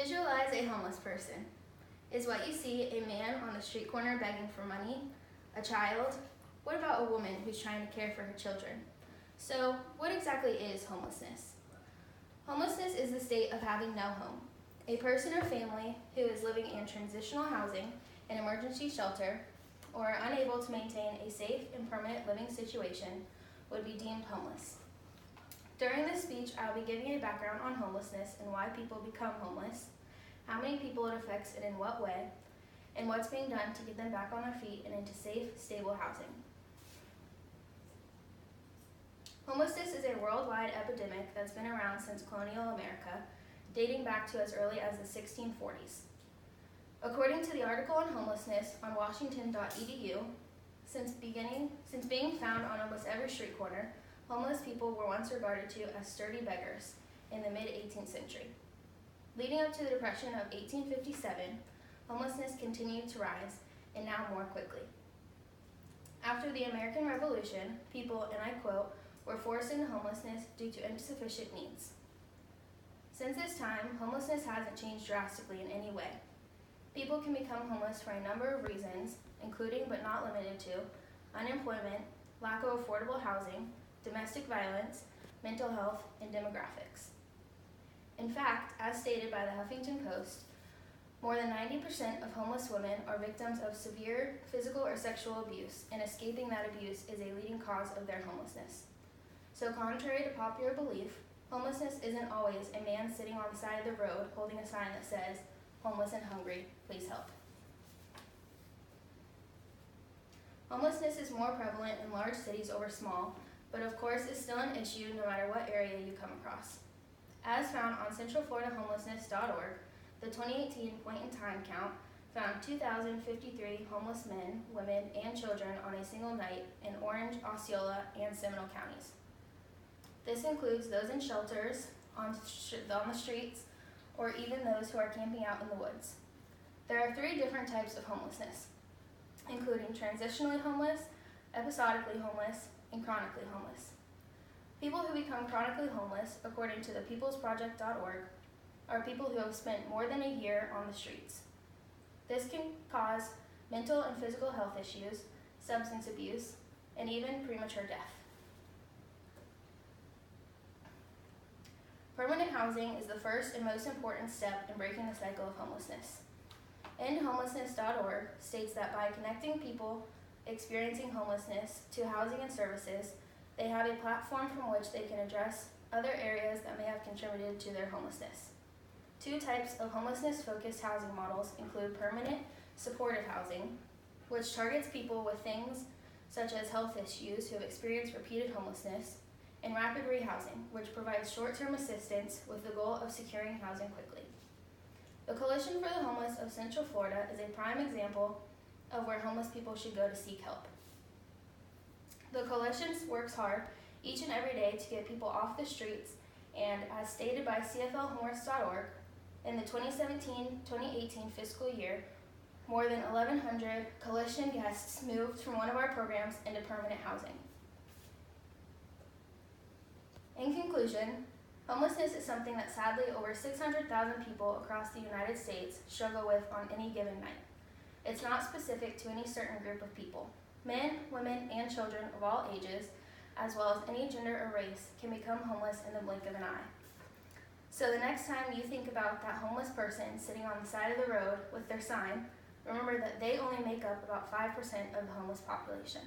Visualize a homeless person. Is what you see a man on the street corner begging for money? A child? What about a woman who's trying to care for her children? So, what exactly is homelessness? Homelessness is the state of having no home. A person or family who is living in transitional housing, an emergency shelter, or unable to maintain a safe and permanent living situation would be deemed homeless. During this speech, I'll be giving a background on homelessness and why people become homeless, how many people it affects and in what way, and what's being done to get them back on their feet and into safe, stable housing. Homelessness is a worldwide epidemic that's been around since colonial America, dating back to as early as the 1640s. According to the article on homelessness on washington.edu, since being found on almost every street corner, homeless people were once regarded to as sturdy beggars in the mid-18th century. Leading up to the Depression of 1857, homelessness continued to rise, and now more quickly. After the American Revolution, people, and I quote, were forced into homelessness due to insufficient needs. Since this time, homelessness hasn't changed drastically in any way. People can become homeless for a number of reasons, including but not limited to unemployment, lack of affordable housing, domestic violence, mental health, and demographics. In fact, as stated by the Huffington Post, more than 90% of homeless women are victims of severe physical or sexual abuse, and escaping that abuse is a leading cause of their homelessness. So contrary to popular belief, homelessness isn't always a man sitting on the side of the road holding a sign that says, "Homeless and hungry, please help." Homelessness is more prevalent in large cities over small, but of course is still an issue no matter what area you come across. As found on centralfloridahomelessness.org, the 2018 point-in-time count found 2,053 homeless men, women, and children on a single night in Orange, Osceola, and Seminole counties. This includes those in shelters, on the streets, or even those who are camping out in the woods. There are 3 different types of homelessness, including transitionally homeless, episodically homeless, and chronically homeless. People who become chronically homeless, according to the peoplesproject.org, are people who have spent more than a year on the streets. This can cause mental and physical health issues, substance abuse, and even premature death. Permanent housing is the first and most important step in breaking the cycle of homelessness. EndHomelessness.org states that by connecting people experiencing homelessness to housing and services, they have a platform from which they can address other areas that may have contributed to their homelessness. 2 types of homelessness-focused housing models include permanent supportive housing, which targets people with things such as health issues who have experienced repeated homelessness, and rapid rehousing, which provides short-term assistance with the goal of securing housing quickly. The Coalition for the Homeless of Central Florida is a prime example of where homeless people should go to seek help. The coalition works hard each and every day to get people off the streets, and as stated by CFLhomeless.org, in the 2017-2018 fiscal year, more than 1,100 coalition guests moved from one of our programs into permanent housing. In conclusion, homelessness is something that sadly over 600,000 people across the United States struggle with on any given night. It's not specific to any certain group of people. Men, women, and children of all ages, as well as any gender or race, can become homeless in the blink of an eye. So the next time you think about that homeless person sitting on the side of the road with their sign, remember that they only make up about 5% of the homeless population.